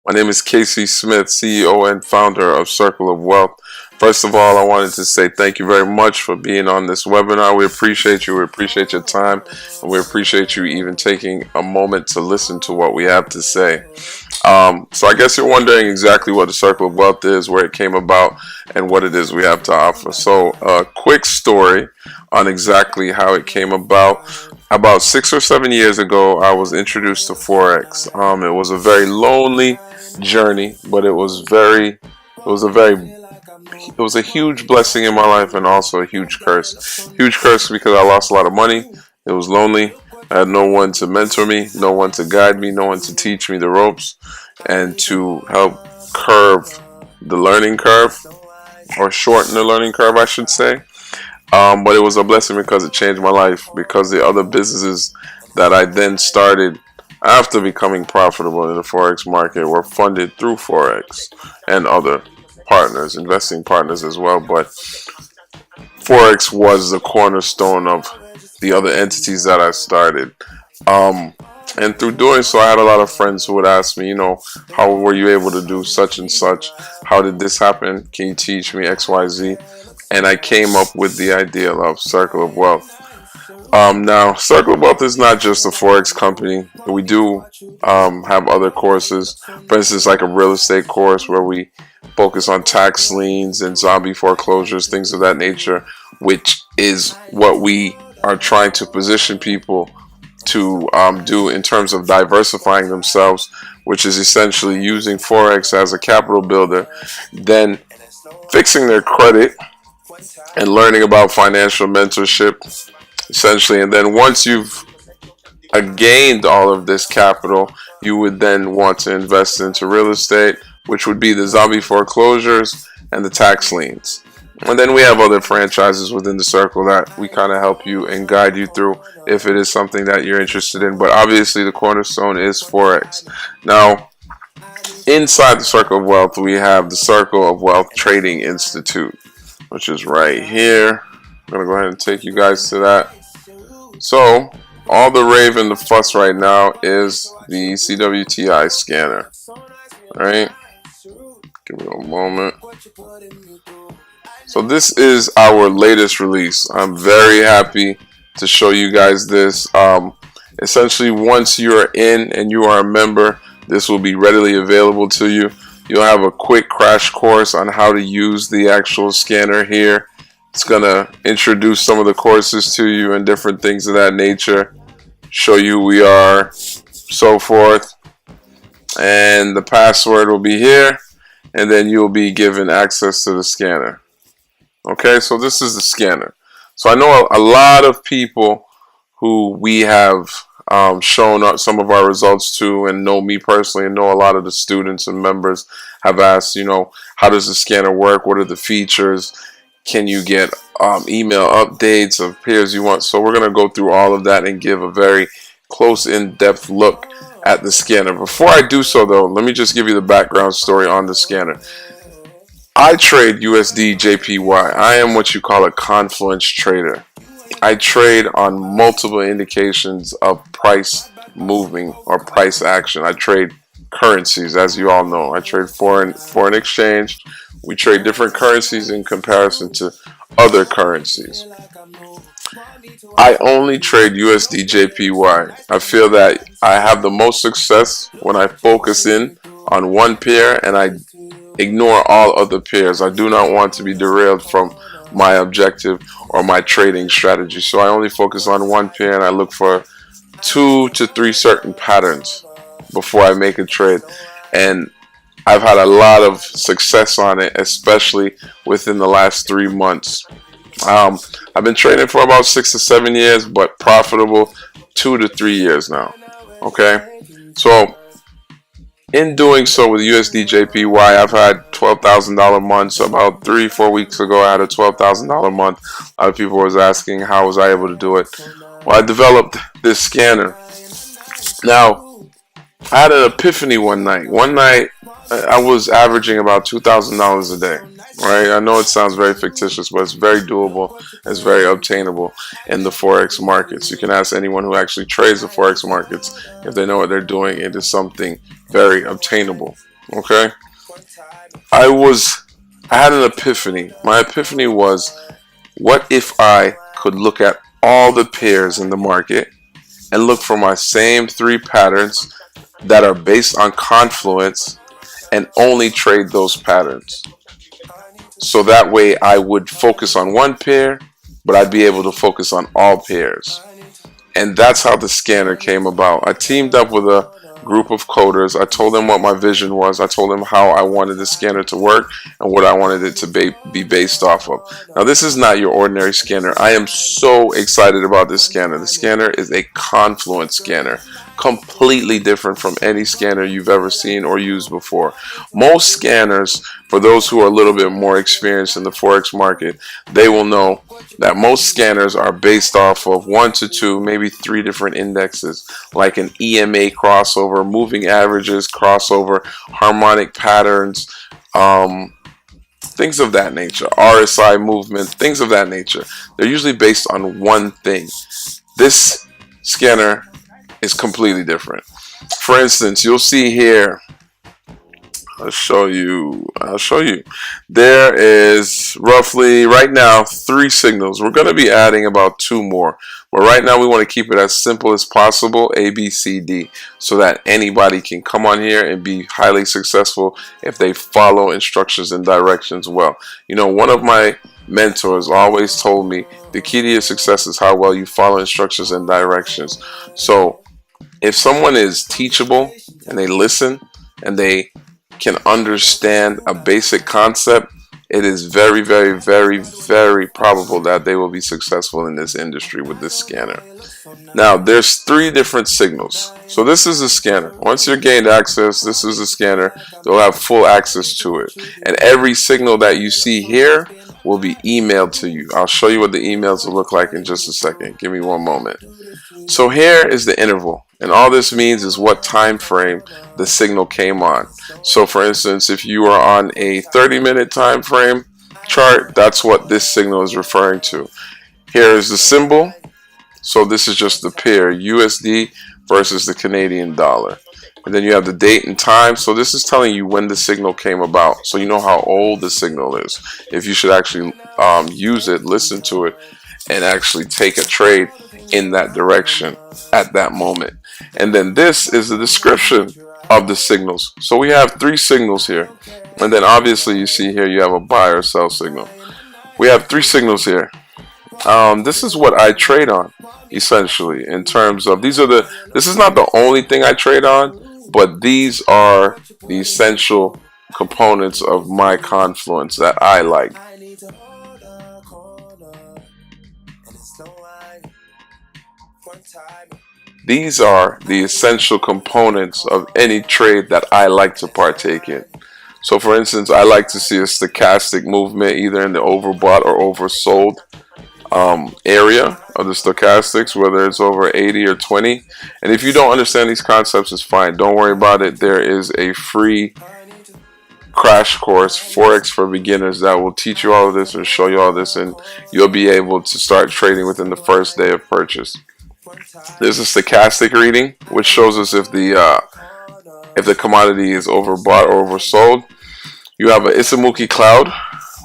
My name is Casey Smith, CEO and founder of Circle of Wealth. First of all, I wanted to say thank you very much for being on this webinar. We appreciate you. We appreciate your time. And we appreciate you even taking a moment to listen to what we have to say. So I guess you're wondering exactly what the Circle of Wealth is, where it came about, and what it is we have to offer. So a quick story on exactly how it came about. About 6 or 7 years ago, I was introduced to Forex. It was a very lonely journey, but it was a huge blessing in my life and also a huge curse. Huge curse because I lost a lot of money. It was lonely. I had no one to mentor me, no one to guide me, no one to teach me the ropes, and to help curve the learning curve, or shorten the learning curve, I should say. But it was a blessing because it changed my life. Because the other businesses that I then started after becoming profitable in the Forex market were funded through Forex and other partners, investing partners as well. But Forex was the cornerstone of the other entities that I started. Um, and through doing so, I had a lot of friends who would ask me, how were you able to do such and such? How did this happen? Can you teach me XYZ? And I came up with the idea of Circle of Wealth. Now, Circle of Wealth is not just a Forex company. We do have other courses. For instance, like a real estate course where we focus on tax liens and zombie foreclosures, things of that nature, which is what we are trying to position people to do in terms of diversifying themselves, which is essentially using Forex as a capital builder, then fixing their credit and learning about financial mentorship, essentially. And then once you've gained all of this capital, you would then want to invest into real estate, which would be the zombie foreclosures and the tax liens. And then we have other franchises within the circle that we kind of help you and guide you through if it is something that you're interested in. But obviously, the cornerstone is Forex. Now, inside the Circle of Wealth, we have the Circle of Wealth Trading Institute, which is right here. I'm going to go ahead and take you guys to that. So, all the rave and the fuss right now is the CWTI scanner. Alright? Give me a moment. So this is our latest release. I'm very happy to show you guys this. Essentially, once you're in and you are a member, this will be readily available to you. You'll have a quick crash course on how to use the actual scanner here. It's going to introduce some of the courses to you and different things of that nature. Show you who we are, so forth. And the password will be here. And then you'll be given access to the scanner. Okay, so this is the scanner. So I know a lot of people who we have shown some of our results to, and know me personally, and know a lot of the students and members have asked, how does the scanner work? What are the features? Can you get email updates of peers you want? So we're going to go through all of that and give a very close, in-depth look at the scanner. Before I do so, though, let me just give you the background story on the scanner. I trade USD JPY. I am what you call a confluence trader. I trade on multiple indications of price moving or price action. I trade currencies, as you all know. I trade foreign exchange. We trade different currencies in comparison to other currencies. I only trade USD JPY. I feel that I have the most success when I focus in on one pair and I ignore all other pairs. I do not want to be derailed from my objective or my trading strategy. So I only focus on one pair and I look for 2 to 3 certain patterns before I make a trade. And I've had a lot of success on it, especially within the last 3 months. I've been trading for about 6 to 7 years, but profitable 2 to 3 years now. Okay, so in doing so with USD JPY, I've had $12,000 months. About 3-4 weeks ago, I had a $12,000 month. A lot of people was asking how was I able to do it. Well, I developed this scanner. Now, I had an epiphany one night. One night, I was averaging about $2,000 a day. Right? I know it sounds very fictitious, but it's very doable. It's very obtainable in the Forex markets. You can ask anyone who actually trades the Forex markets if they know what they're doing. It is something very obtainable. Okay, I was I had an epiphany. My epiphany was, what if I could look at all the pairs in the market and look for my same three patterns that are based on confluence and only trade those patterns. So that way I would focus on one pair, but I'd be able to focus on all pairs. And that's how the scanner came about. I teamed up with a group of coders. I told them what my vision was. I told them how I wanted the scanner to work and what I wanted it to be based off of. Now, this is not your ordinary scanner. I am so excited about this scanner. The scanner is a Confluence scanner, completely different from any scanner you've ever seen or used before. Most scanners, for those who are a little bit more experienced in the Forex market, they will know that most scanners are based off of one to two, maybe three different indexes, like an EMA crossover, moving averages crossover, harmonic patterns, things of that nature, RSI movement, things of that nature. They're usually based on one thing. This scanner is completely different. For instance, you'll see here, I'll show you. There is roughly right now three signals. We're going to be adding about two more. But right now we want to keep it as simple as possible, A, B, C, D, so that anybody can come on here and be highly successful if they follow instructions and directions well. You know, one of my mentors always told me the key to your success is how well you follow instructions and directions. So if someone is teachable and they listen and they can understand a basic concept, it is very, very, very, very probable that they will be successful in this industry with this scanner. Now, there's three different signals. So this is a scanner. Once you're gained access, this is a scanner. You'll have full access to it. And every signal that you see here will be emailed to you. I'll show you what the emails will look like in just a second. Give me one moment. So here is the interval, and all this means is what time frame the signal came on. So for instance, if you are on a 30-minute time frame chart, that's what this signal is referring to. Here is the symbol. So this is just the pair USD versus the Canadian dollar. And then you have the date and time. So this is telling you when the signal came about. So you know how old the signal is. If you should actually use it, listen to it, and actually take a trade in that direction at that moment. And then this is the description of the signals. So we have three signals here. And then obviously you see here you have a buy or sell signal. We have three signals here. This is what I trade on, essentially, in terms of this is not the only thing I trade on, but these are the essential components of my Confluence that I like. These are the essential components of any trade that I like to partake in. So for instance, I like to see a stochastic movement either in the overbought or oversold area of the stochastics, whether it's over 80 or 20. And if you don't understand these concepts, it's fine. Don't worry about it. There is a free crash course, Forex for Beginners, that will teach you all of this and show you all this, and you'll be able to start trading within the first day of purchase. There's a stochastic reading, which shows us if the commodity is overbought or oversold. You have an Isamuki cloud,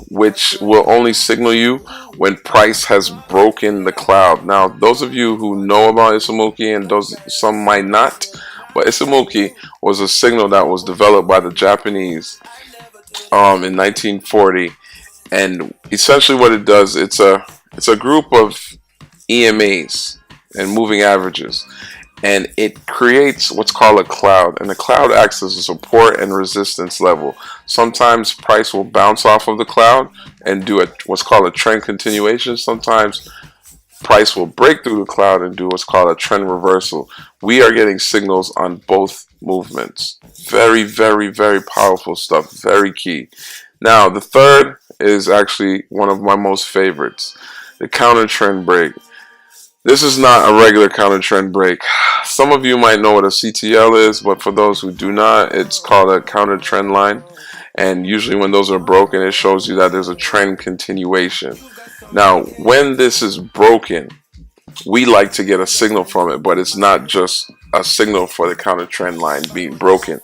which will only signal you when price has broken the cloud. Now, those of you who know about Isamuki, and some might not, but Isamuki was a signal that was developed by the Japanese in 1940, and essentially what it does, it's a group of EMAs and moving averages, and it creates what's called a cloud, and the cloud acts as a support and resistance level. Sometimes price will bounce off of the cloud and do what's called a trend continuation. Sometimes price will break through the cloud and do what's called a trend reversal. We are getting signals on both movements. Very, very, very powerful stuff. Very key. Now, the third is actually one of my most favorites, the counter trend break. This is not a regular counter trend break. Some of you might know what a CTL is, but for those who do not, it's called a counter trend line. And usually when those are broken, it shows you that there's a trend continuation. Now, when this is broken, we like to get a signal from it, but it's not just a signal for the counter trend line being broken.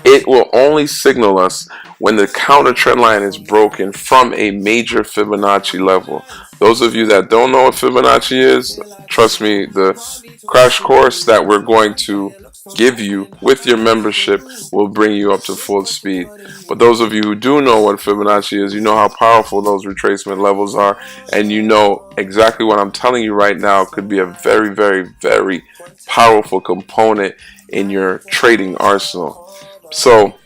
It will only signal us when the counter trend line is broken from a major Fibonacci level. Those of you that don't know what Fibonacci is, trust me, the crash course that we're going to give you with your membership will bring you up to full speed. But those of you who do know what Fibonacci is, you know how powerful those retracement levels are, and you know exactly what I'm telling you right now could be a very, very, very powerful component in your trading arsenal. So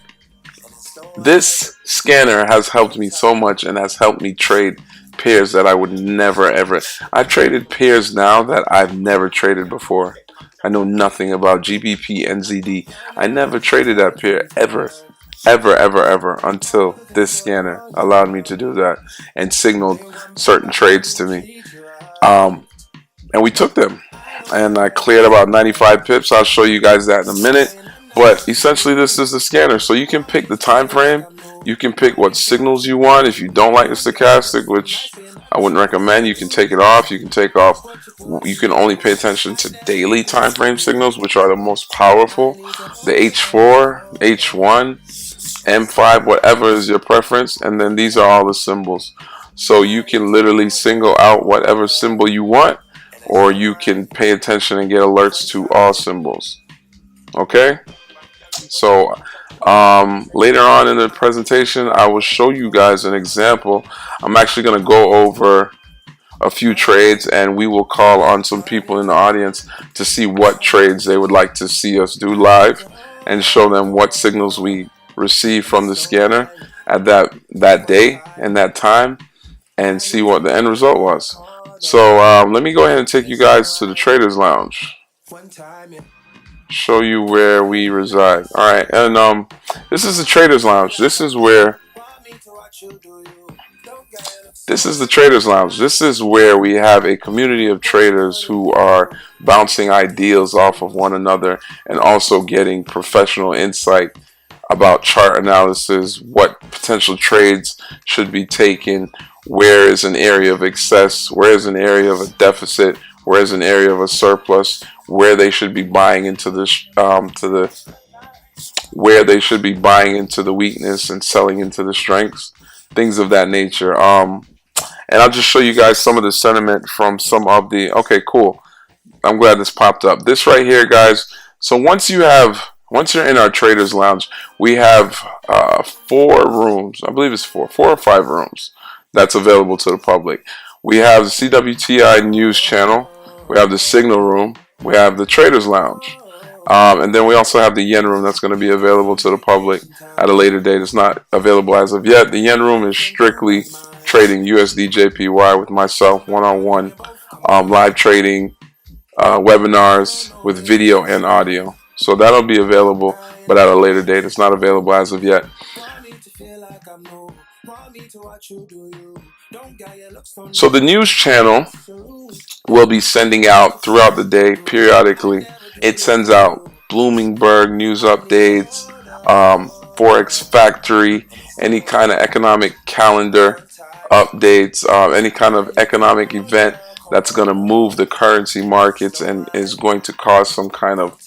this scanner has helped me so much and has helped me trade pairs that I would never ever. I've traded pairs now that I've never traded before. I know nothing about GBP NZD. I never traded that pair ever, ever until this scanner allowed me to do that and signaled certain trades to me. Um, and we took them, and I cleared about 95 pips. I'll show you guys that in a minute. But essentially, this is the scanner, so you can pick the time frame. You can pick what signals you want. If you don't like the stochastic, which I wouldn't recommend, you can take it off. You can take off. You can only pay attention to daily time frame signals, which are the most powerful. The H4, H1, M5, whatever is your preference, and then these are all the symbols. So you can literally single out whatever symbol you want, or you can pay attention and get alerts to all symbols. Okay? So later on in the presentation, I will show you guys an example. I'm actually going to go over a few trades, and we will call on some people in the audience to see what trades they would like to see us do live, and show them what signals we receive from the scanner at that day and that time, and see what the end result was. So let me go ahead and take you guys to the Traders Lounge, show you where we reside. All right, and this is the Traders Lounge. This is the Traders Lounge. This is where we have a community of traders who are bouncing ideas off of one another and also getting professional insight about chart analysis, what potential trades should be taken, where is an area of excess, where is an area of a deficit, where is an area of a surplus, where they should be buying into where they should be buying into the weakness and selling into the strengths, things of that nature. And I'll just show you guys some of the sentiment from some of the. Okay, cool. I'm glad this popped up. This right here, guys. So once you're in our Traders Lounge, we have 4 rooms. I believe it's 4 or 5 rooms that's available to the public. We have the CWTI News Channel. We have the Signal Room. We have the Traders Lounge. And then we also have the Yen Room that's going to be available to the public at a later date. It's not available as of yet. The Yen Room is strictly trading USD JPY with myself, one-on-one, live trading, webinars with video and audio. So that'll be available, but at a later date. It's not available as of yet. So the news channel will be sending out throughout the day, periodically. It sends out Bloomberg news updates, Forex Factory, any kind of economic calendar updates, any kind of economic event that's going to move the currency markets and is going to cause some kind of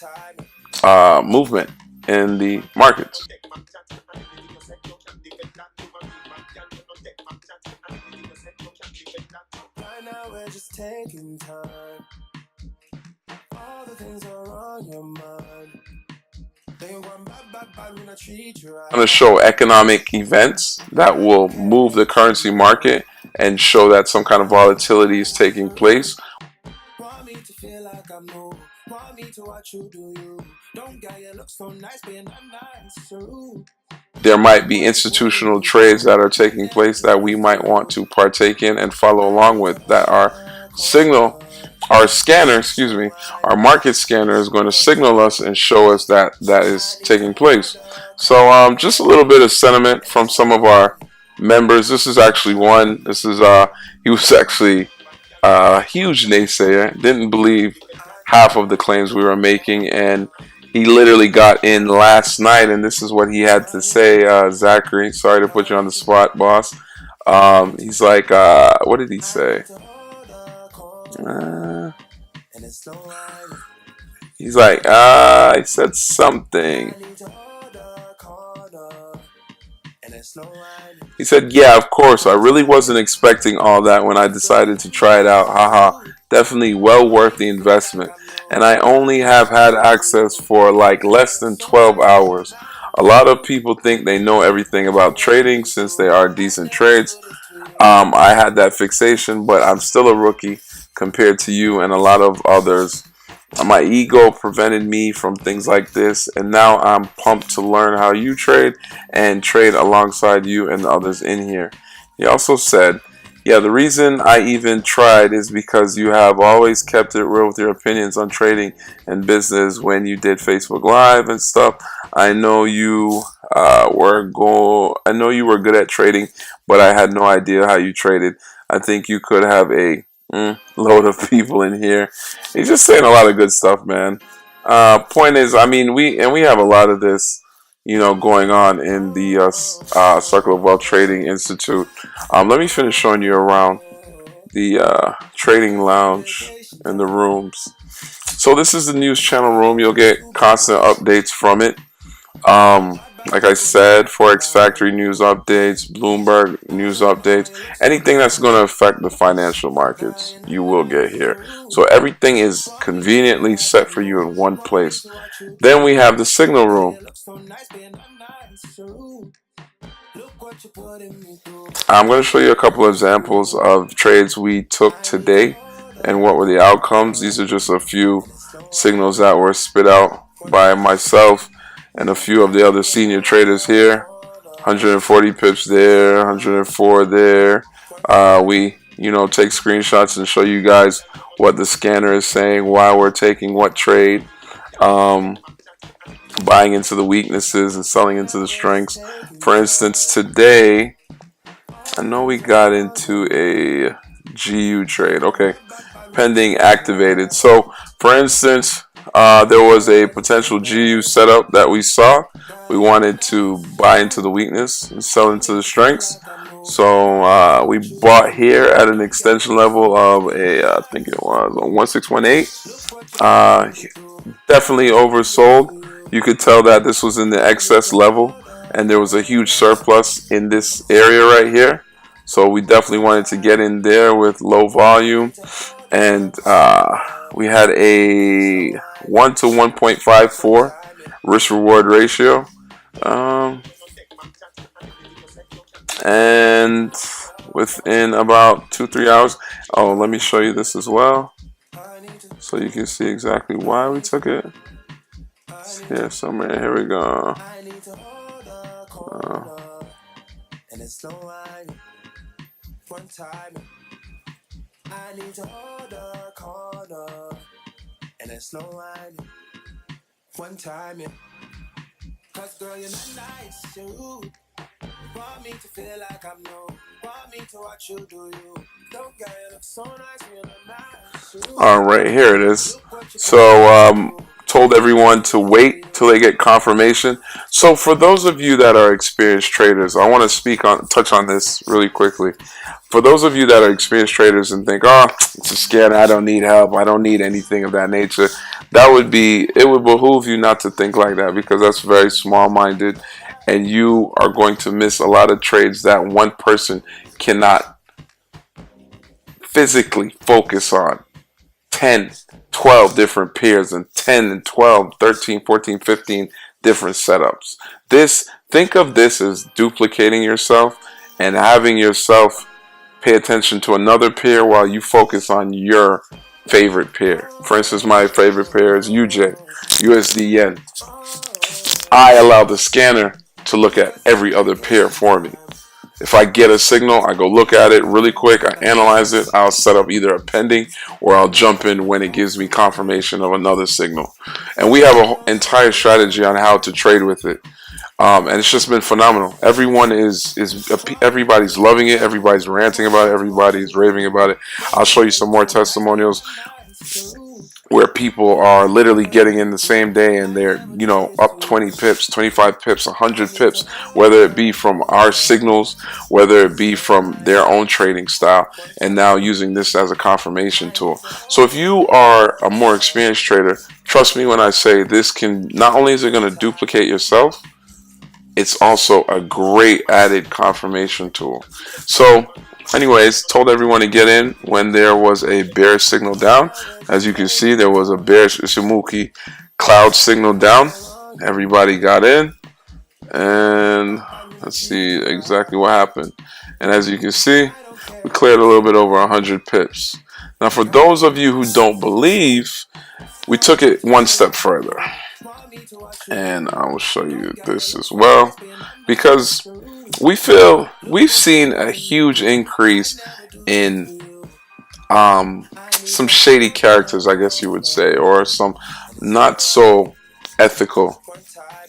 movement in the markets. I'm going to show economic events that will move the currency market and show that some kind of volatility is taking place. There might be institutional trades that are taking place that we might want to partake in and follow along with, that our market scanner is going to signal us and show us that is taking place. So just a little bit of sentiment from some of our members. This is actually one. This is he was actually a huge naysayer, didn't believe half of the claims we were making, and he literally got in last night, and this is what he had to say. Zachary, sorry to put you on the spot, boss. He's like, what did he say? He's like, he said something. He said, yeah, of course. I really wasn't expecting all that when I decided to try it out. Haha. Definitely well worth the investment. And I only have had access for like less than 12 hours. A lot of people think they know everything about trading since they are decent trades. I had that fixation, but I'm still a rookie compared to you and a lot of others. My ego prevented me from things like this, and now I'm pumped to learn how you trade and trade alongside you and the others in here. He also said, yeah, the reason I even tried is because you have always kept it real with your opinions on trading and business when you did Facebook Live and stuff. I know you I know you were good at trading, but I had no idea how you traded. I think you could have a load of people in here. He's just saying a lot of good stuff, man. Point is, I mean, we have a lot of this, going on in the Circle of Wealth Trading Institute. Let me finish showing you around the trading lounge and the rooms. So this is the news channel room. You'll get constant updates from it. Like I said, Forex Factory news updates, Bloomberg news updates, anything that's going to affect the financial markets, you will get here. So everything is conveniently set for you in one place. Then we have the signal room. I'm going to show you a couple of examples of trades we took today and what were the outcomes. These are just a few signals that were spit out by myself and a few of the other senior traders here. 140 pips there, 104 there. We, take screenshots and show you guys what the scanner is saying, why we're taking what trade, buying into the weaknesses and selling into the strengths. For instance, today, I know we got into a GU trade. Okay, pending activated. So, for instance, there was a potential GU setup that we saw. We wanted to buy into the weakness and sell into the strengths. So we bought here at an extension level of I think it was a 1618. Definitely oversold. You could tell that this was in the excess level, and there was a huge surplus in this area right here. So we definitely wanted to get in there with low volume, and we had a 1 to 1.54 risk reward ratio. And within about 2-3 hours, oh, let me show you this as well so you can see exactly why we took it. It's here somewhere. Here we go. One time, cause girl, you're not nice, you want me to feel like I'm new, want me to watch you do you. Don't get it, look so nice, you're not nice. Alright, here it is. So, told everyone to wait till they get confirmation. So, for those of you that are experienced traders, I want to touch on this really quickly. For those of you that are experienced traders and think, oh, it's a scam, I don't need help, I don't need anything of that nature, it would behoove you not to think like that, because that's very small-minded, and you are going to miss a lot of trades that one person cannot physically focus on. 10, 12 different pairs and 10 and 12, 13, 14, 15 different setups. Think of this as duplicating yourself and having yourself pay attention to another pair while you focus on your favorite pair. For instance, my favorite pair is UJ, USD Yen. I allow the scanner to look at every other pair for me. If I get a signal, I go look at it really quick, I analyze it, I'll set up either a pending or I'll jump in when it gives me confirmation of another signal. And we have an entire strategy on how to trade with it. And it's just been phenomenal. Everybody's loving it, everybody's ranting about it, everybody's raving about it. I'll show you some more testimonials where people are literally getting in the same day and they're, up 20 pips, 25 pips, 100 pips, whether it be from our signals, whether it be from their own trading style, and now using this as a confirmation tool. So if you are a more experienced trader, trust me when I say this not only is it going to duplicate yourself, it's also a great added confirmation tool. So anyways, told everyone to get in when there was a bear signal down. As you can see, there was a bear Shimoki cloud signal down. Everybody got in, and let's see exactly what happened. And as you can see, we cleared a little bit over 100 pips. Now, for those of you who don't believe, we took it one step further. And I will show you this as well, because we've seen a huge increase in some shady characters, I guess you would say, or some not so ethical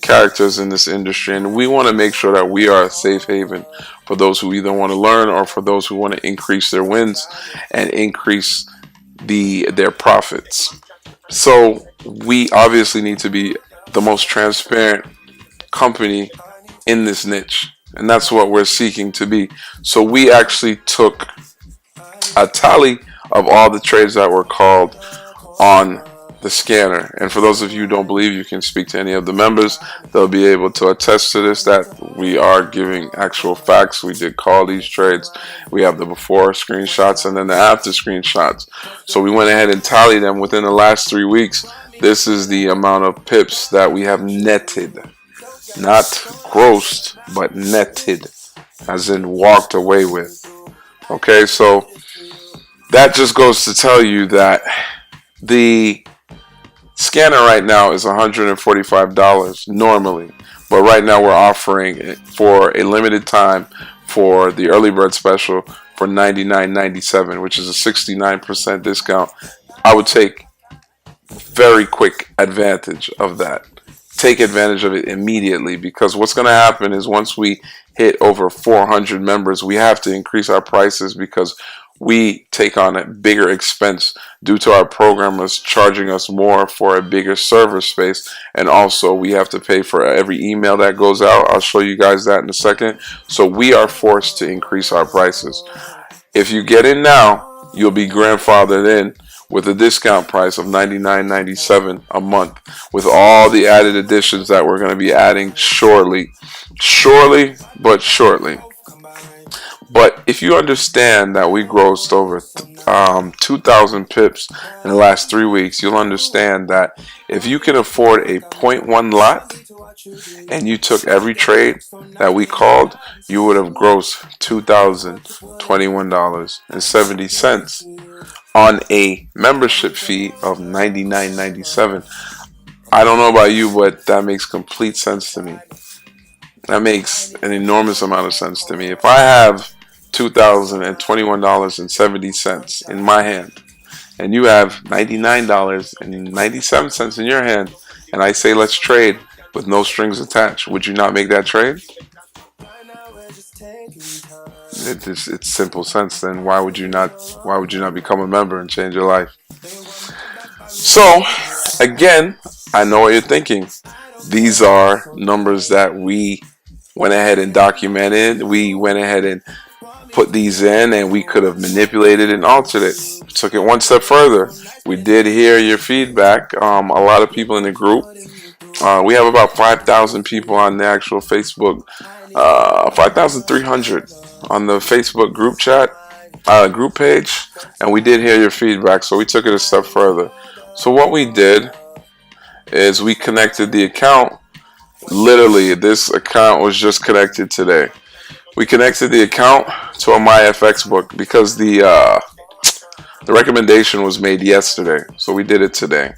characters in this industry, and we want to make sure that we are a safe haven for those who either want to learn or for those who want to increase their wins and increase their profits. So we obviously need to be the most transparent company in this niche, and that's what we're seeking to be. So we actually took a tally of all the trades that were called on the scanner. And for those of you who don't believe, you can speak to any of the members. They'll be able to attest to this, that we are giving actual facts. We did call these trades. We have the before screenshots and then the after screenshots. So we went ahead and tallied them within the last 3 weeks. This is the amount of pips that we have netted. Not grossed, but netted, as in walked away with. Okay, so that just goes to tell you that the scanner right now is $145 normally, but right now we're offering it for a limited time for the early bird special for $99.97, which is a 69% discount. I would take very quick advantage of that. Take advantage of it immediately, because what's going to happen is once we hit over 400 members, we have to increase our prices, because we take on a bigger expense due to our programmers charging us more for a bigger server space, and also we have to pay for every email that goes out. I'll show you guys that in a second. So we are forced to increase our prices. If you get in now, you'll be grandfathered in with a discount price of $99.97 a month, with all the added additions that we're going to be adding shortly. But shortly. But if you understand that we grossed over 2,000 pips in the last 3 weeks, you'll understand that if you can afford a .1 lot and you took every trade that we called, you would have grossed $2,021.70 on a membership fee of $99.97. I don't know about you, but that makes complete sense to me. That makes an enormous amount of sense to me. If I have $2,021.70 in my hand, and you have $99.97 in your hand, and I say let's trade with no strings attached, would you not make that trade? It's simple sense. Then why would you not become a member and change your life? So again, I know what you're thinking. These are numbers that we went ahead and documented. We went ahead and put these in, and we could have manipulated and altered it. Took it one step further. We did hear your feedback. A lot of people in the group. We have about 5,000 people on the actual Facebook. 5,300 on the Facebook group chat, group page, and we did hear your feedback. So we took it a step further. So what we did is we connected the account. Literally, this account was just connected today. We connected the account to a MyFX book because the recommendation was made yesterday, so we did it today.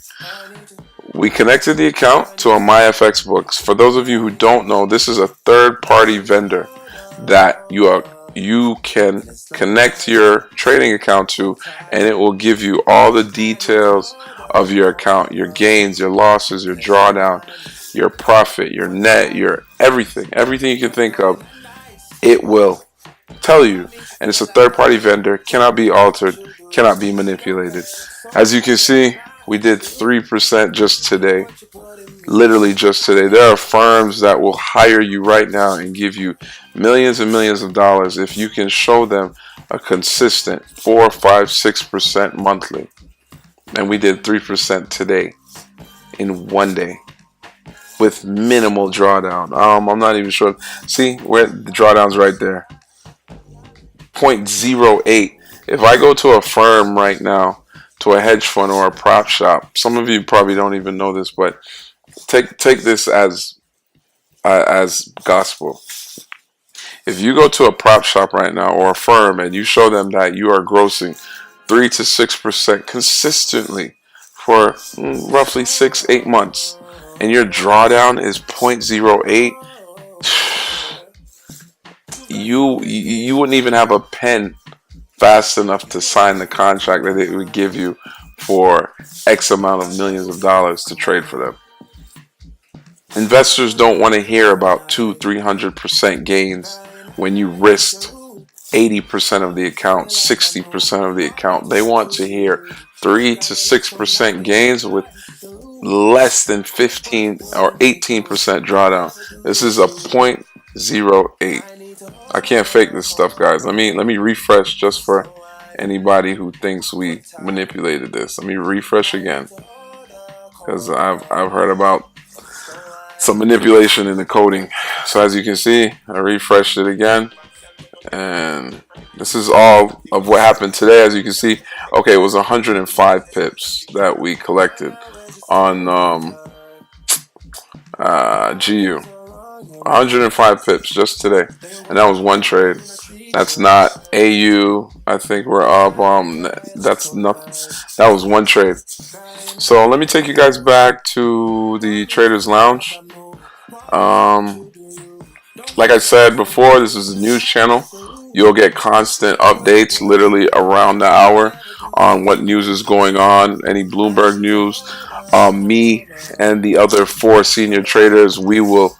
We connected the account to a MyFX books. For those of you who don't know, this is a third-party vendor that you can connect your trading account to, and it will give you all the details of your account, your gains, your losses, your drawdown, your profit, your net, your everything you can think of. It will tell you, and it's a third-party vendor, cannot be altered, cannot be manipulated. As you can see, we did 3% just today, literally just today. There are firms that will hire you right now and give you millions and millions of dollars if you can show them a consistent 4, 5, 6% monthly. And we did 3% today in one day. with minimal drawdown. I'm not even sure. See where the drawdown's right there, 0.08. If I go to a firm right now, to a hedge fund or a prop shop, some of you probably don't even know this, but take this as gospel. If you go to a prop shop right now or a firm and you show them that you are grossing 3 to 6% consistently for roughly 6-8 months, and your drawdown is 0.08, you wouldn't even have a pen fast enough to sign the contract that it would give you for X amount of millions of dollars to trade for them. Investors don't want to hear about 200-300% gains when you risked 80% of the account, 60% of the account. They want to hear 3 to 6% gains with less than 15 or 18% drawdown. This is a 0.08. I can't fake this stuff, guys. Let me refresh just for anybody who thinks we manipulated this. Let me refresh again, because I've heard about some manipulation in the coding. So as you can see, I refreshed it again, and this is all of what happened today. As you can see, okay, it was 105 pips that we collected on GU. 105 pips just today, and that was one trade. That's not AU. I think we're up. That's nothing. That was one trade. So let me take you guys back to the Traders Lounge. Like I said before, this is a news channel. You'll get constant updates, literally around the hour, on what news is going on. Any Bloomberg news. Me and the other 4 senior traders, we will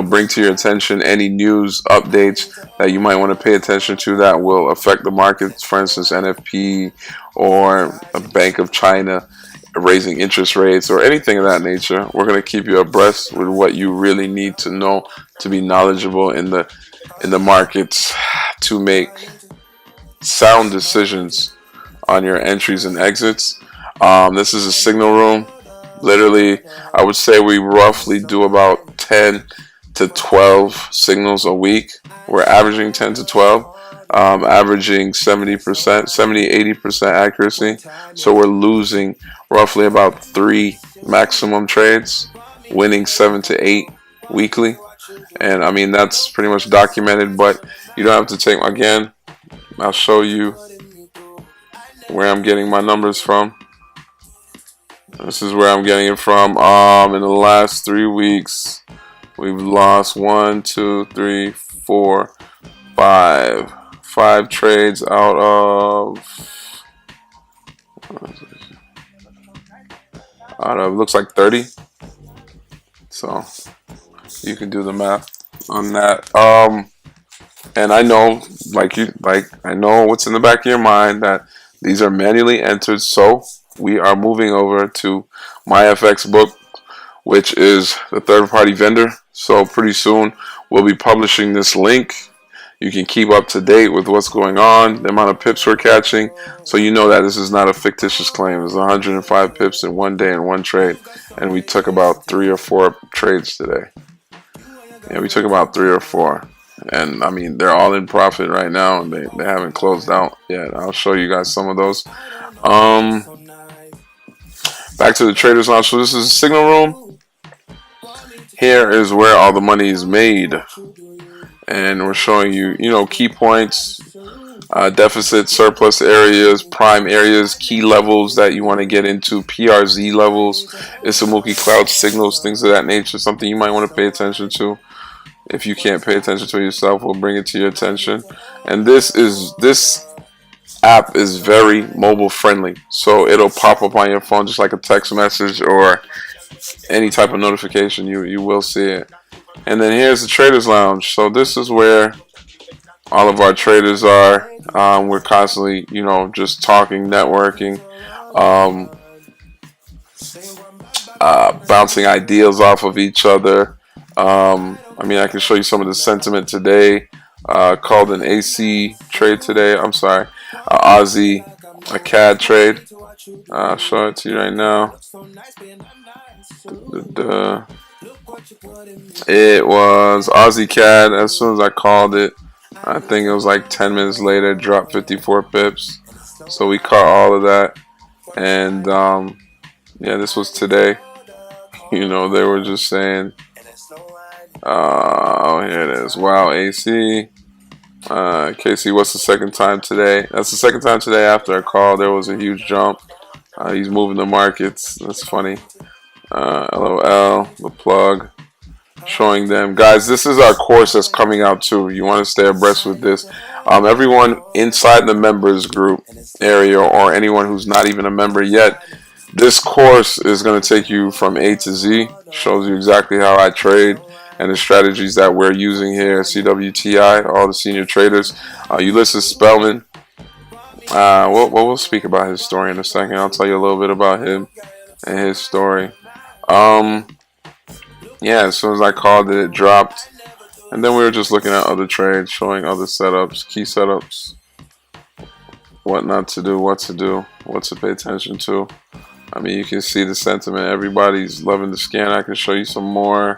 bring to your attention any news updates that you might want to pay attention to that will affect the markets. For instance, NFP or a Bank of China raising interest rates or anything of that nature. We're going to keep you abreast with what you really need to know to be knowledgeable in the markets, to make sound decisions on your entries and exits. This is a signal room. Literally, I would say we roughly do about 10 to 12 signals a week. We're averaging 10 to 12, averaging 70%, 80% accuracy. So we're losing roughly about 3 maximum trades, winning 7 to 8 weekly. And I mean, that's pretty much documented, but you don't have to take, again, I'll show you where I'm getting my numbers from. This is where I'm getting it from. In the last 3 weeks, we've lost 1, 2, 3, 4, 5 trades out of looks like 30. So you can do the math on that. And I know, I know what's in the back of your mind, that these are manually entered. So we are moving over to MyFXBook, which is the third-party vendor. So pretty soon we'll be publishing this link. You can keep up to date with what's going on, the amount of pips we're catching, so you know that this is not a fictitious claim. It's 105 pips in one day in one trade, and we took about 3 or 4 trades today. Yeah, we took about 3 or 4, and I mean, they're all in profit right now, and they haven't closed out yet. I'll show you guys some of those. Back to the Traders Lounge. So this is a signal room. Here is where all the money is made, and we're showing you, key points, deficit, surplus areas, prime areas, key levels that you want to get into, PRZ levels, Isamuki cloud signals, things of that nature. Something you might want to pay attention to. If you can't pay attention to it yourself, we'll bring it to your attention. And this app is very mobile friendly, so it'll pop up on your phone just like a text message or any type of notification. You will see it. And then here's the Traders Lounge. So this is where all of our traders are. We're constantly, just talking, networking, bouncing ideas off of each other. I mean, I can show you some of the sentiment today. Called an AC trade today. I'm sorry, Aussie, a CAD trade. I'll show it to you right now. It was Aussie Cat. As soon as I called it, I think it was like 10 minutes later, it dropped 54 pips. So we caught all of that. And yeah, this was today. You know, they were just saying, oh, here it is. Wow, AC. Casey, what's the second time today? That's the second time today after a call. There was a huge jump. He's moving the markets. That's funny. LOL, the plug. Showing them, guys, this is our course that's coming out too. You want to stay abreast with this. Everyone inside the members group area, or anyone who's not even a member yet, this course is going to take you from A to Z. Shows you exactly how I trade and the strategies that we're using here at CWTI, all the senior traders. Ulysses Spellman. We'll speak about his story in a second. I'll tell you a little bit about him and his story. Yeah, as soon as I called it, it dropped. And then we were just looking at other trades, showing other setups, key setups, what not to do, what to pay attention to. I mean, you can see the sentiment. Everybody's loving the scan. I can show you some more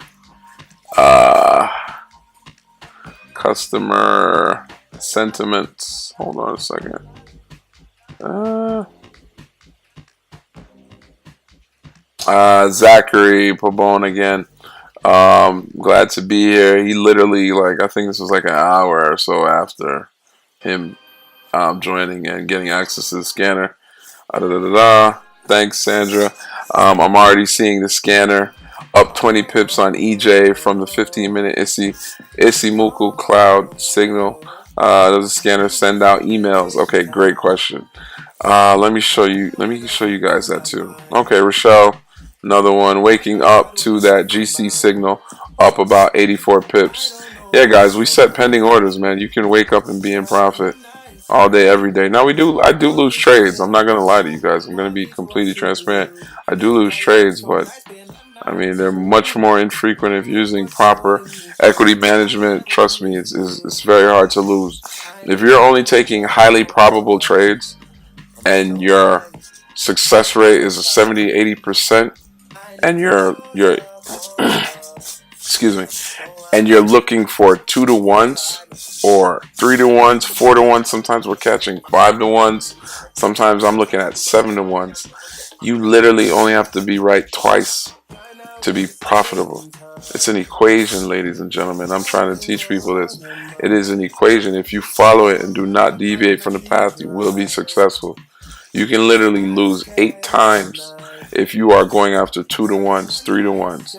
customer sentiments. Hold on a second. Zachary Pabon again. Glad to be here. He literally, like, I think this was like an hour or so after him joining and getting access to the scanner. Thanks, Sandra. I'm already seeing the scanner up 20 pips on EJ from the 15-minute Isimoku cloud signal. Does the scanner send out emails? Okay, great question. Let me show you guys that too. Okay, Rochelle. Another one, waking up to that GC signal, up about 84 pips. Yeah, guys, we set pending orders, man. You can wake up and be in profit all day, every day. Now, I do lose trades. I'm not going to lie to you guys. I'm going to be completely transparent. I do lose trades, but, I mean, they're much more infrequent if you're using proper equity management. Trust me, it's very hard to lose. If you're only taking highly probable trades and your success rate is 70-80%, and you're excuse me, and you're looking for 2 to 1s or 3 to 1s, 4 to 1s, sometimes we're catching 5 to 1s, sometimes I'm looking at 7 to 1s. You literally only have to be right twice to be profitable. It's an equation, ladies and gentlemen. I'm trying to teach people this. It is an equation. If you follow it and do not deviate from the path, you will be successful. You can literally lose 8 times if you are going after 2 to 1s, 3 to 1s,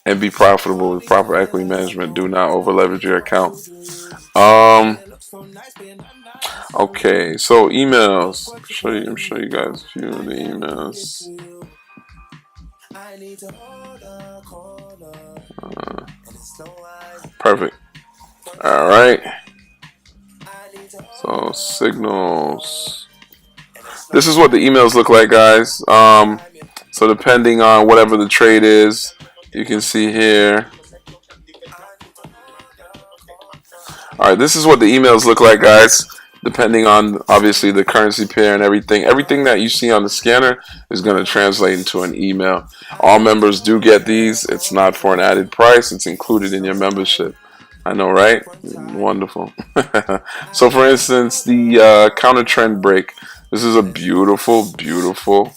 and be profitable with proper equity management. Do not over leverage your account. Okay, so emails. Let me show you guys a few of the emails. Perfect. All right. So signals. This is what the emails look like, guys. So depending on whatever the trade is, you can see here. All right, this is what the emails look like, guys. Depending on, obviously, the currency pair and everything. Everything that you see on the scanner is going to translate into an email. All members do get these. It's not for an added price. It's included in your membership. I know, right? Wonderful. So, for instance, the counter trend break. This is a beautiful, beautiful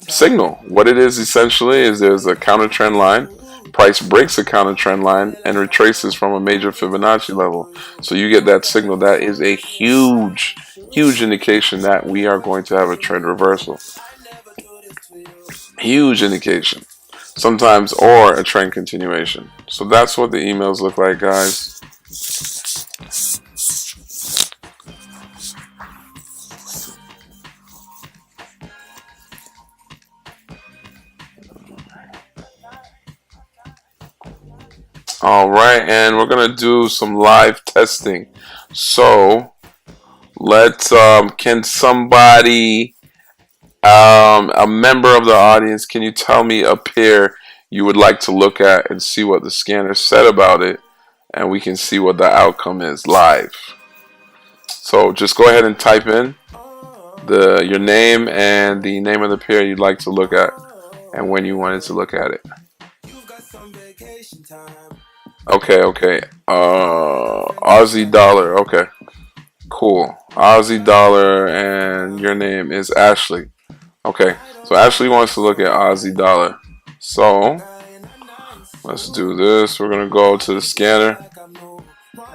signal. What it is essentially is there's a counter trend line. Price breaks a counter trend line and retraces from a major Fibonacci level. So you get that signal. That is a huge, huge indication that we are going to have a trend reversal. Huge indication. Sometimes, or a trend continuation. So that's what the emails look like, guys. All right, and we're gonna do some live testing. So let's can somebody, a member of the audience, can you tell me a pair you would like to look at and see what the scanner said about it, and we can see what the outcome is live. So just go ahead and type in your name and the name of the pair you'd like to look at and when you wanted to look at it. Okay, okay. Aussie dollar. Okay, cool. Aussie dollar, and your name is Ashley. Okay, so Ashley wants to look at Aussie dollar. So let's do this. We're gonna go to the scanner,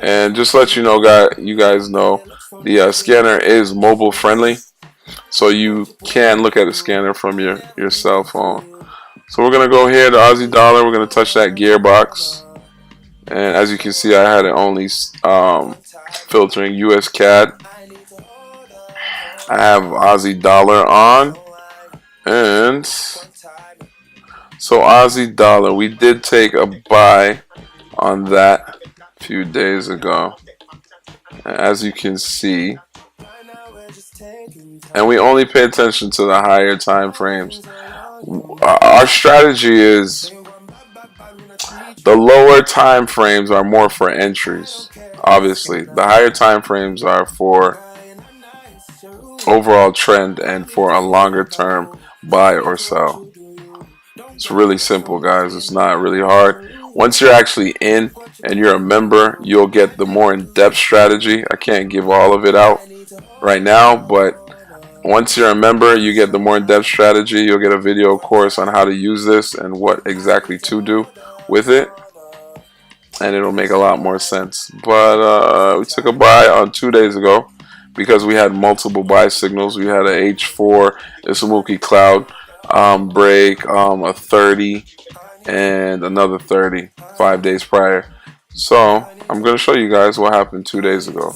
and just let you know, you guys know the scanner is mobile friendly, so you can look at the scanner from your cell phone. So we're gonna go here to Aussie dollar. We're gonna touch that gearbox, and as you can see, I had it only filtering US CAD. I have Aussie dollar on, and so Aussie dollar, we did take a buy on that a few days ago, as you can see, and we only pay attention to the higher time frames. Our strategy is the lower time frames are more for entries. Obviously, the higher time frames are for overall trend and for a longer term buy or sell. It's really simple, guys. It's not really hard. Once you're actually in and you're a member, you'll get the more in-depth strategy. I can't give all of it out right now, but once you're a member, you get the more in-depth strategy. You'll get a video course on how to use this and what exactly to do with it, and it'll make a lot more sense. But we took a buy on 2 days ago because we had multiple buy signals. We had a H4 Isamuki Cloud break, a 30, and another 30 5 days prior. So I'm going to show you guys what happened 2 days ago.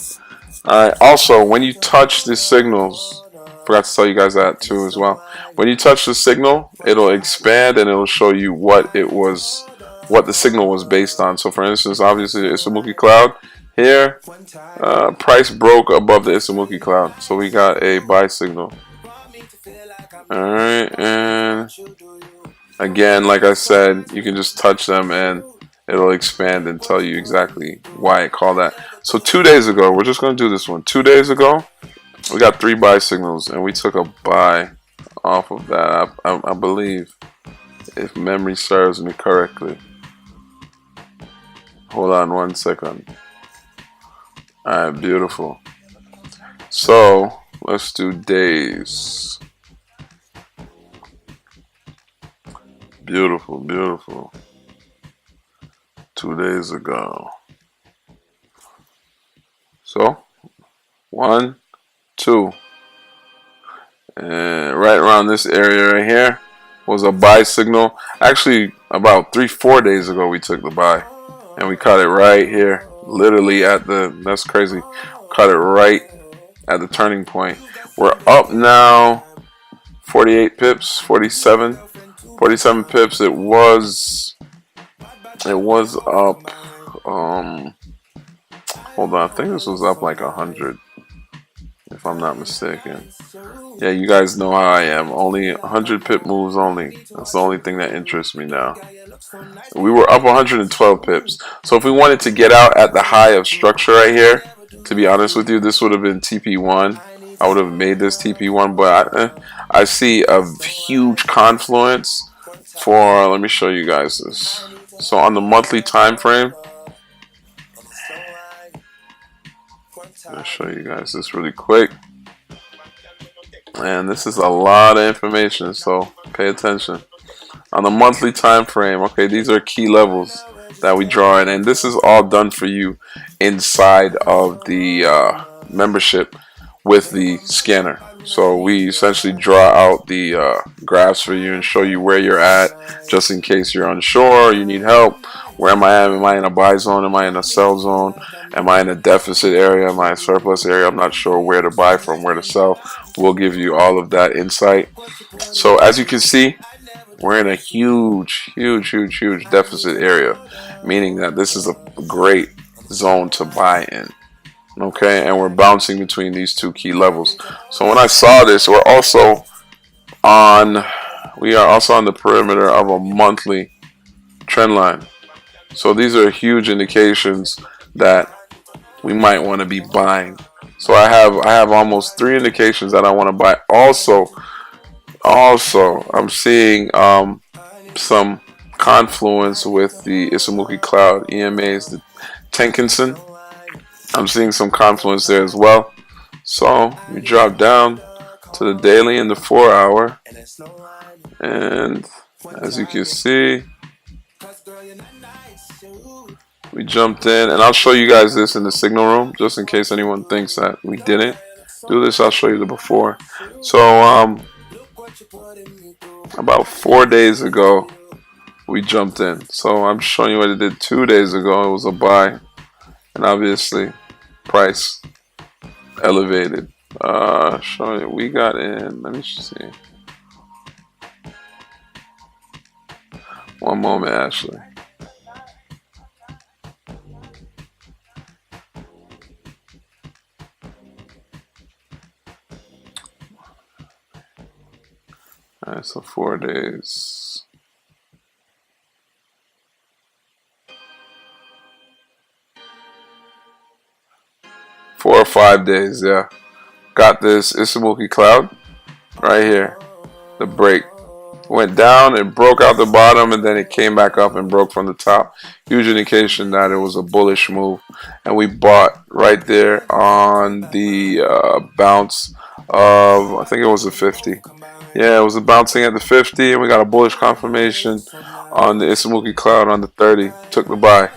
Alright, also, when you touch the signals, forgot to tell you guys that too as well. When you touch the signal, it'll expand and it'll show you what the signal was based on. So for instance, obviously the Isamuki Cloud here, price broke above the Isamuki Cloud, so we got a buy signal. Alright, and again, like I said, you can just touch them and it'll expand and tell you exactly why it called that. So 2 days ago, we're just going to do this one. 2 days ago, we got 3 buy signals and we took a buy off of that, I believe, if memory serves me correctly. Hold on 1 second. Alright, beautiful. So let's do days. Beautiful, beautiful. 2 days ago. So 1, 2, and right around this area right here was a buy signal. Actually, about 3-4 days ago we took the buy, and we caught it right here, literally at the, that's crazy, caught it right at the turning point. We're up now 48 pips, 47 pips. It was up, hold on, I think this was up like 100, if I'm not mistaken. Yeah, you guys know how I am. Only 100 pip moves only. That's the only thing that interests me now. We were up 112 pips. So if we wanted to get out at the high of structure right here, to be honest with you, this would have been TP1. I would have made this TP1, but I see a huge confluence for, let me show you guys this. So on the monthly time frame, I'll show you guys this really quick. And this is a lot of information, so pay attention. On the monthly time frame, okay, these are key levels that we draw in, and this is all done for you inside of the membership with the scanner. So we essentially draw out the graphs for you and show you where you're at, just in case you're unsure or you need help. Where am I at? Am I in a buy zone? Am I in a sell zone? Am I in a deficit area? Am I in a surplus area? I'm not sure where to buy from, where to sell. We'll give you all of that insight. So as you can see, we're in a huge deficit area, meaning that this is a great zone to buy in. Okay, and we're bouncing between these two key levels. So when I saw this, we are also on the perimeter of a monthly trend line. So these are huge indications that we might want to be buying. So I have almost 3 indications that I want to buy. Also, I'm seeing some confluence with the Isamuki Cloud EMAs, the Tenkinson. I'm seeing some confluence there as well. So we drop down to the daily and the 4 hour, and as you can see, we jumped in, and I'll show you guys this in the signal room just in case anyone thinks that we didn't do this. I'll show you the before. So about 4 days ago we jumped in. So I'm showing you what it did 2 days ago. It was a buy, and obviously price elevated. Showing you we got in. Let me see. One moment, Ashley. Alright, so 4 days. Four or 5 days, yeah. Got this Isamuki Cloud right here. The break went down, it broke out the bottom, and then it came back up and broke from the top. Huge indication that it was a bullish move, and we bought right there on the bounce of, I think it was a 50. Yeah, it was bouncing at the 50, and we got a bullish confirmation on the Isamuki Cloud on the 30. Took the buy.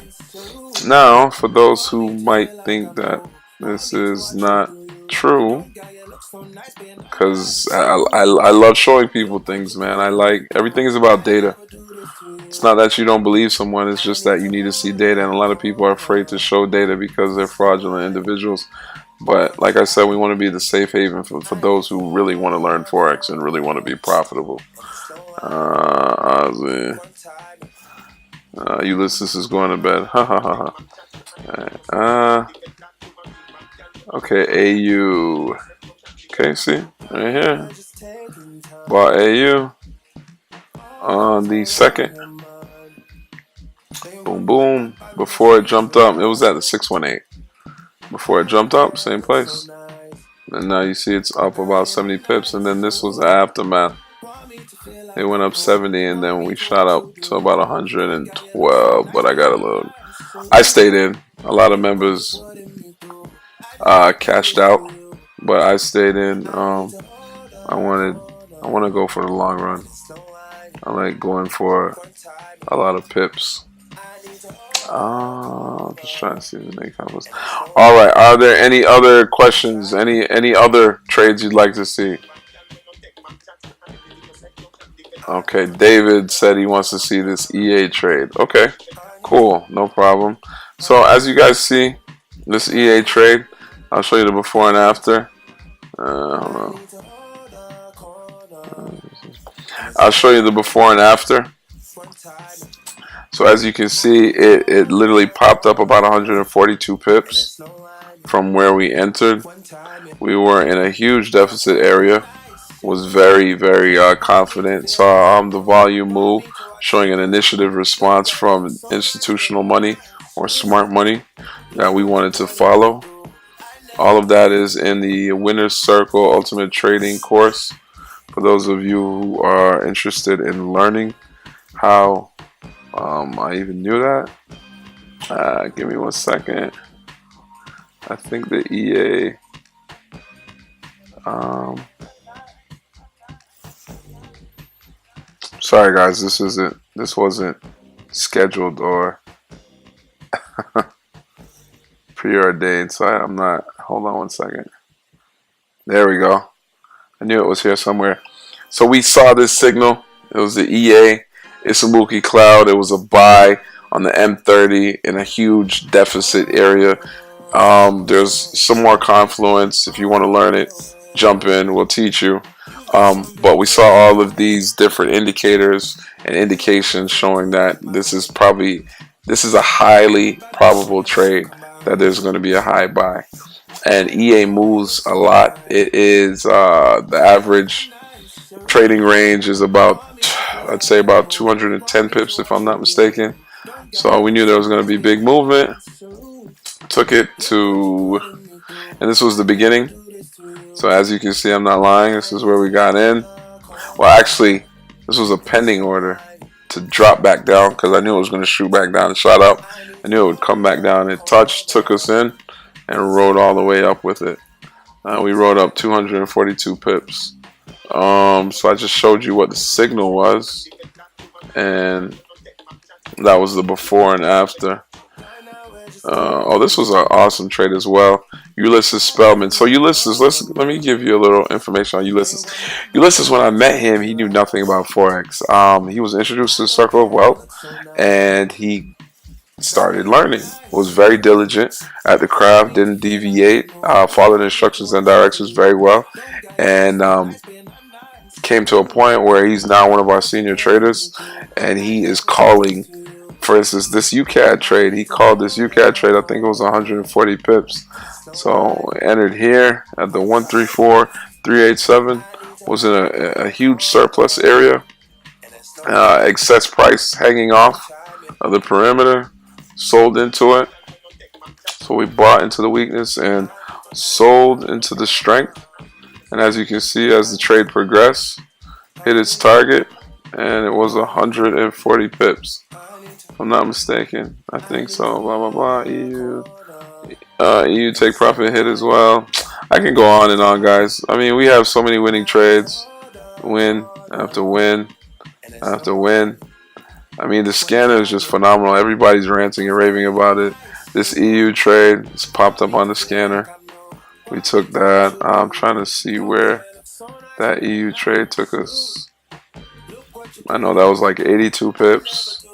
Now, for those who might think that this is not true, because I love showing people things, man. I like, everything is about data. It's not that you don't believe someone, it's just that you need to see data, and a lot of people are afraid to show data because they're fraudulent individuals. But like I said, we want to be the safe haven for those who really want to learn Forex and really want to be profitable. Ulysses is going to bed. Ha ha ha ha. Okay, AU. Okay, see? Right here. Bought AU on the second. Boom, boom. Before it jumped up, it was at the 618. Before it jumped up, same place. And now you see it's up about 70 pips. And then this was the aftermath. It went up 70, and then we shot up to about 112. But I got a little. I stayed in. A lot of members cashed out, but I stayed in. I want to go for the long run. I like going for a lot of pips. I'm just trying to see the next combos. All right. Are there any other questions? Any other trades you'd like to see? Okay. David said he wants to see this EA trade. Okay. Cool. No problem. So as you guys see, this EA trade, I'll show you the before and after. Hold on. I'll show you the before and after. So as you can see, it literally popped up about 142 pips from where we entered. We were in a huge deficit area. Was very, very confident. Saw the volume move, showing an initiative response from institutional money or smart money that we wanted to follow. All of that is in the Winner's Circle Ultimate Trading course. For those of you who are interested in learning how I even knew that. Give me 1 second. I think the EA. Sorry guys, this wasn't scheduled or preordained, so I'm not. Hold on 1 second. There we go. I knew it was here somewhere. So we saw this signal. It was the EA Isamuki Cloud. It was a buy on the M30 in a huge deficit area. There's some more confluence. If you want to learn it, jump in. We'll teach you. But we saw all of these different indicators and indications showing that this is a highly probable trade that there's going to be a high buy. And EA moves a lot. It is the average trading range is about, I'd say about 210 pips if I'm not mistaken. So we knew there was going to be big movement. Took it to, and this was the beginning. So as you can see, I'm not lying. This is where we got in. Well, actually, this was a pending order. to drop back down because I knew it was going to shoot back down and shot up. I knew it would come back down. It touched, took us in, and rode all the way up with it. We rode up 242 pips. So I just showed you what the signal was, and that was the before and after. Oh, this was an awesome trade as well. Ulysses Spellman. So Ulysses, let me give you a little information on Ulysses. Ulysses, when I met him, he knew nothing about Forex. He was introduced to the Circle of Wealth, and he started learning. Was very diligent at the craft, didn't deviate, followed instructions and directions very well, and came to a point where he's now one of our senior traders, and he is calling. For instance, this UCAD trade, he called this UCAD trade, I think it was 140 pips. So entered here at the 134,387, was in a huge surplus area, excess price hanging off of the perimeter, sold into it. So we bought into the weakness and sold into the strength. And as you can see, as the trade progressed, hit its target, and it was 140 pips. If I'm not mistaken, I think so. Blah blah blah. EU take profit hit as well. I can go on and on, guys. I mean, we have so many winning trades, win after win after win. I mean, the scanner is just phenomenal. Everybody's ranting and raving about it. This EU trade is popped up on the scanner. We took that. I'm trying to see where that EU trade took us. I know that was like 82 pips.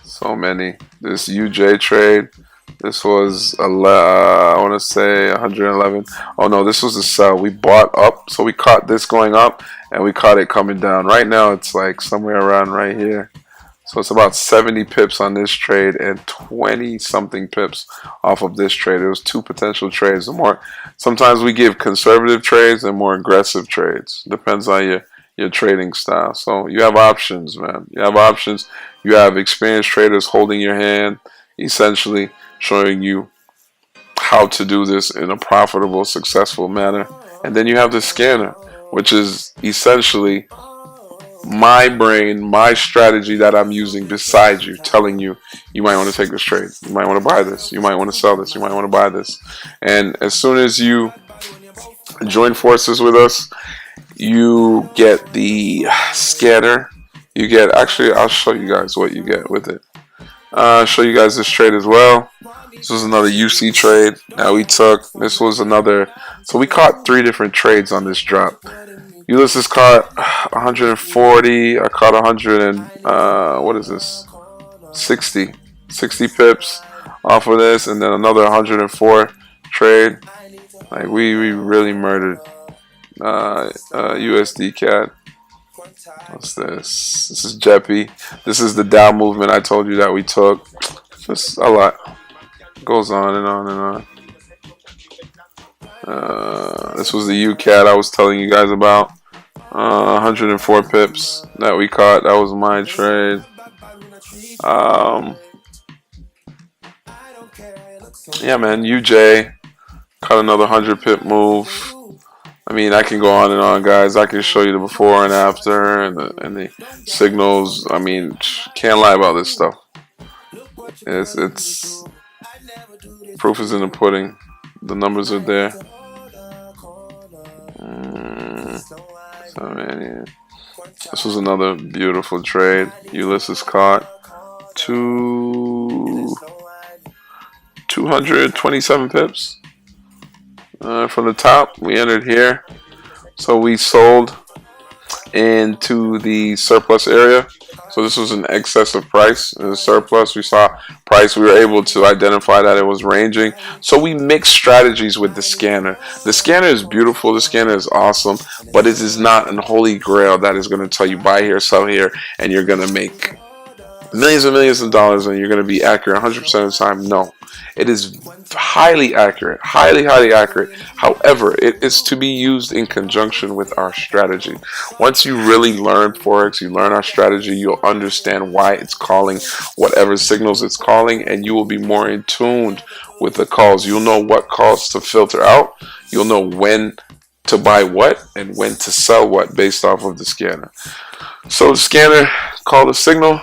So many. This UJ trade, this was I want to say 111. Oh no, this was a sell. We bought up, so we caught this going up, and we caught it coming down. Right now, it's like somewhere around right here. So it's about 70 pips on this trade and 20 something pips off of this trade. It was two potential trades. Sometimes we give conservative trades and more aggressive trades. Depends on your trading style. So you have options, man. You have options. You have experienced traders holding your hand, essentially showing you how to do this in a profitable, successful manner. And then you have the scanner, which is essentially my brain, my strategy that I'm using beside you, telling you, you might want to take this trade. You might want to buy this. You might want to sell this. You might want to buy this. And as soon as you join forces with us, you get the scanner. You get, actually, I'll show you guys what you get with it. I'll show you guys this trade as well. This was another UC trade that we took. This was another, so we caught 3 different trades on this drop. Ulysses caught 140. I caught 100 and what is this? 60 pips off of this, and then another 104 trade. Like we really murdered USD CAD. What's this? This is Jeppy. This is the down movement I told you that we took. Just a lot. Goes on and on and on. This was the UCAD I was telling you guys about. 104 pips that we caught. That was my trade. Yeah, man. UJ caught another 100 pip move. I mean, I can go on and on, guys. I can show you the before and after and the signals. I mean, can't lie about this stuff. It's proof is in the pudding. The numbers are there. So man, this was another beautiful trade. Ulysses caught 227 pips. From the top, we entered here. So we sold into the surplus area. So this was an excess of price. In the surplus, we saw price. We were able to identify that it was ranging. So we mixed strategies with the scanner. The scanner is beautiful. The scanner is awesome. But it is not an holy grail that is going to tell you buy here, sell here, and you're going to make millions and millions of dollars and you're going to be accurate 100% of the time. No. It is highly accurate, highly accurate. However, it is to be used in conjunction with our strategy. Once you really learn Forex, you learn our strategy, you'll understand why it's calling whatever signals it's calling, and you will be more in tune with the calls. You'll know what calls to filter out. You'll know when to buy what and when to sell what based off of the scanner. So the scanner called a signal.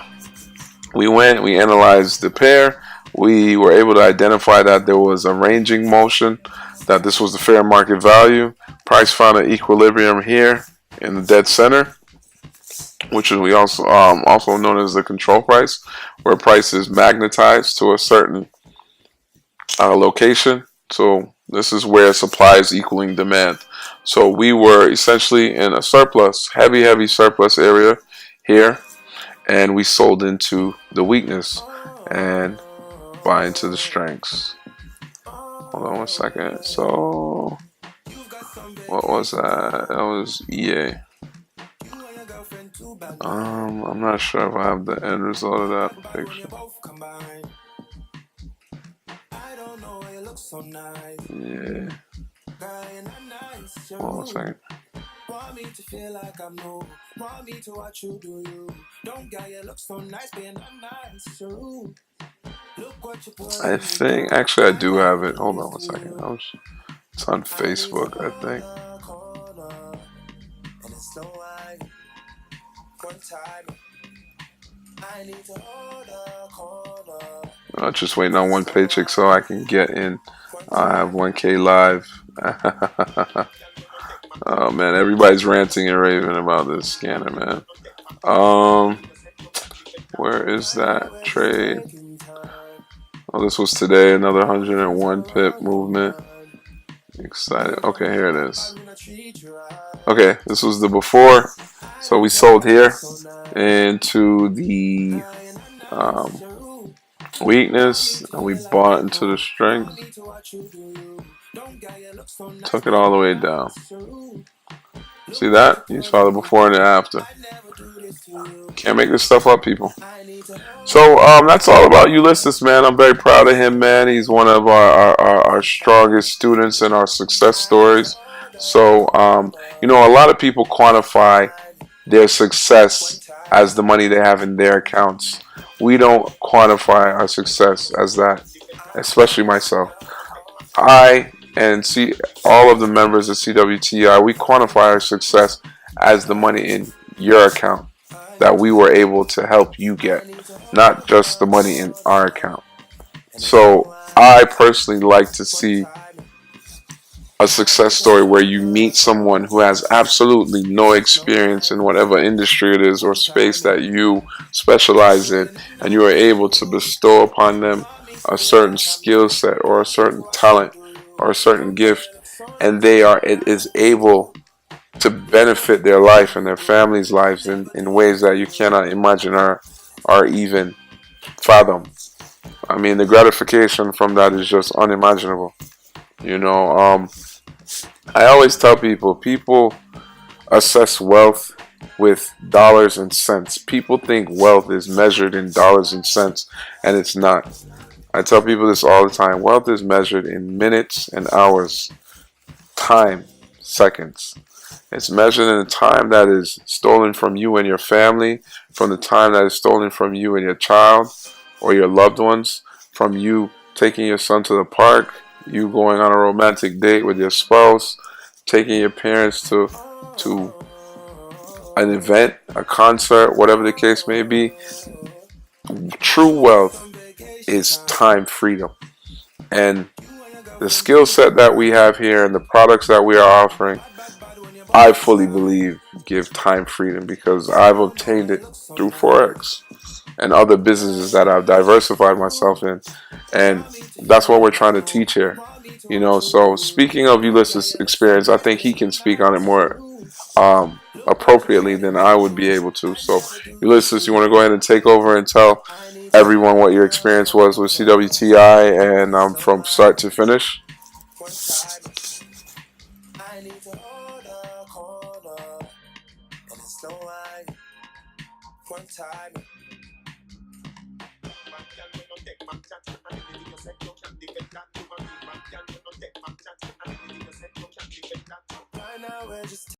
We went, we analyzed the pair. We were able to identify that there was a ranging motion, that this was the fair market value. Price found an equilibrium here in the dead center, which is we also known as the control price, where price is magnetized to a certain location. So this is where supply is equaling demand. So we were essentially in a surplus, heavy surplus area here, and we sold into the weakness and buy into the strengths. Hold on one second. So what was that? That was EA. I'm not sure if I have the end result of that picture. Yeah. Hold on one second. Want me to feel like I'm new. Want me to watch you do you. Don't get you look so nice being nice. Look what you put. I think actually I do have it. Hold on one second. It's on Facebook, I think. I'm just waiting on one paycheck so I can get in. I have 1K live. Oh man, everybody's ranting and raving about this scanner, man. Where is that trade? Oh, this was today, another 101 pip movement. Excited. Okay, here it is. Okay, this was the before. So we sold here into the weakness, and we bought into the strength. Took it all the way down. See that? You saw the before and the after. Can't make this stuff up, people. So that's all about Ulysses, man. I'm very proud of him, man. He's one of our strongest students in our success stories. So, a lot of people quantify their success as the money they have in their accounts. We don't quantify our success as that, especially myself. I and see all of the members of CWTI, we quantify our success as the money in your account that we were able to help you get, not just the money in our account. So I personally like to see a success story where you meet someone who has absolutely no experience in whatever industry it is or space that you specialize in, and you are able to bestow upon them a certain skill set or a certain talent or a certain gift, and it is able to benefit their life and their family's lives in ways that you cannot imagine or even fathom. I mean, the gratification from that is just unimaginable. I always tell people assess wealth with dollars and cents. People think wealth is measured in dollars and cents, and it's not. I tell people this all the time. Wealth is measured in minutes and hours, time, seconds. It's measured in the time that is stolen from you and your family, from the time that is stolen from you and your child or your loved ones, from you taking your son to the park, you going on a romantic date with your spouse, taking your parents to an event, a concert, whatever the case may be. True wealth is time freedom. And the skill set that we have here and the products that we are offering, I fully believe give time freedom because I've obtained it through Forex and other businesses that I've diversified myself in. And that's what we're trying to teach here. So speaking of Ulysses' experience, I think he can speak on it more appropriately than I would be able to. So Ulysses, you want to go ahead and take over and tell everyone what your experience was with CWTI and from start to finish? Just